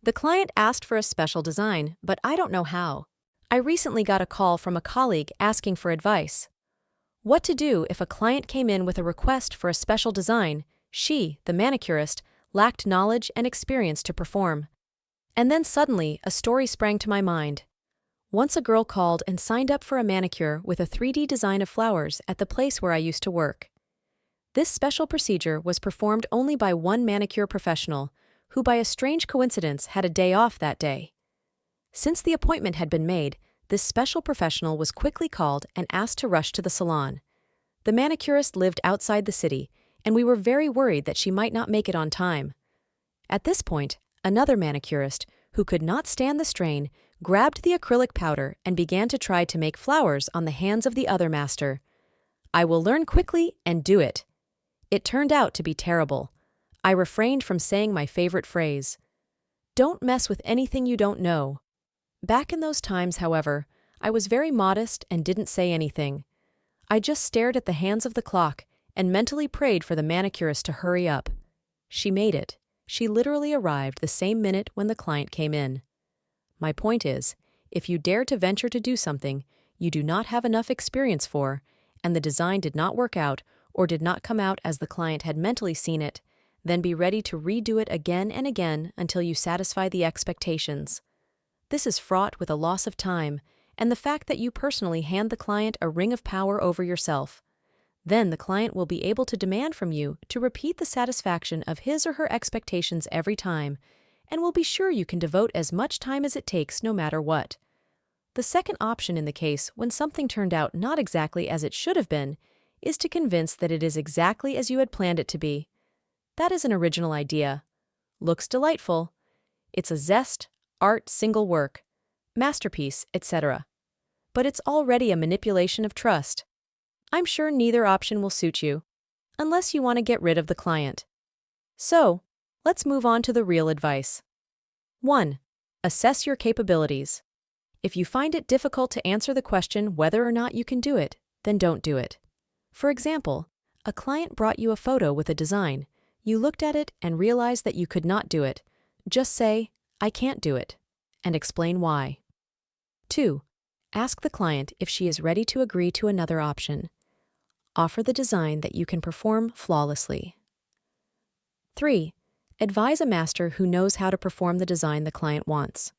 The client asked for a special design, but I don't know how. I recently got a call from a colleague asking for advice. What to do if a client came in with a request for a special design she, the manicurist, lacked knowledge and experience to perform. And then suddenly, a story sprang to my mind. Once a girl called and signed up for a manicure with a 3D design of flowers at the place where I used to work. This special procedure was performed only by one manicure professional, who by a strange coincidence had a day off that day. Since the appointment had been made, this special professional was quickly called and asked to rush to the salon. The manicurist lived outside the city, and we were very worried that she might not make it on time. At this point, another manicurist, who could not stand the strain, grabbed the acrylic powder and began to try to make flowers on the hands of the other master. I will learn quickly and do it. It turned out to be terrible. I refrained from saying my favorite phrase. Don't mess with anything you don't know. Back in those times, however, I was very modest and didn't say anything. I just stared at the hands of the clock and mentally prayed for the manicurist to hurry up. She made it. She literally arrived the same minute when the client came in. My point is, if you dare to venture to do something you do not have enough experience for, and the design did not work out or did not come out as the client had mentally seen it, then be ready to redo it again and again until you satisfy the expectations. This is fraught with a loss of time and the fact that you personally hand the client a ring of power over yourself. Then the client will be able to demand from you to repeat the satisfaction of his or her expectations every time, and will be sure you can devote as much time as it takes no matter what. The second option in the case when something turned out not exactly as it should have been is to convince that it is exactly as you had planned it to be. That is an original idea. Looks delightful. It's a zest, art, single work, masterpiece, etc. But it's already a manipulation of trust. I'm sure neither option will suit you, unless you want to get rid of the client. So, let's move on to the real advice. 1. Assess your capabilities. If you find it difficult to answer the question whether or not you can do it, then don't do it. For example, a client brought you a photo with a design. You looked at it and realized that you could not do it. Just say, "I can't do it," and explain why. 2. Ask the client if she is ready to agree to another option. Offer the design that you can perform flawlessly. 3. Advise a master who knows how to perform the design the client wants.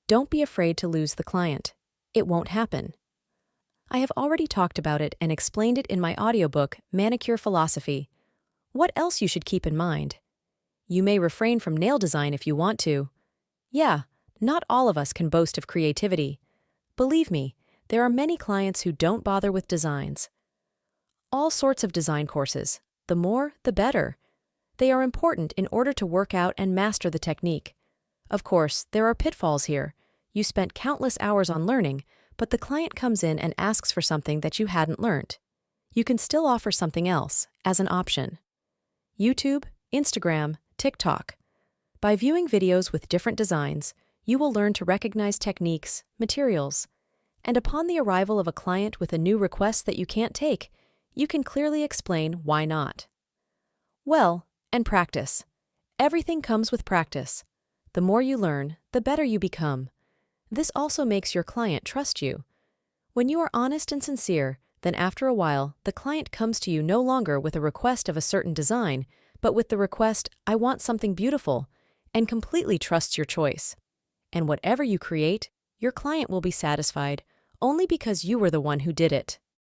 Don't be afraid to lose the client. It won't happen. I have already talked about it and explained it in my audiobook, Manicure Philosophy. What else you should keep in mind? You may refrain from nail design if you want to. Yeah, not all of us can boast of creativity. Believe me, there are many clients who don't bother with designs. All sorts of design courses. The more, the better. They are important in order to work out and master the technique. Of course, there are pitfalls here. You spent countless hours on learning, but the client comes in and asks for something that you hadn't learned. You can still offer something else as an option. YouTube, Instagram, TikTok. By viewing videos with different designs, you will learn to recognize techniques, materials, and upon the arrival of a client with a new request that you can't take, you can clearly explain why not. Well, and practice. Everything comes with practice. The more you learn, the better you become. This also makes your client trust you. When you are honest and sincere, then after a while, the client comes to you no longer with a request of a certain design, but with the request, "I want something beautiful," and completely trusts your choice. And whatever you create, your client will be satisfied only because you were the one who did it.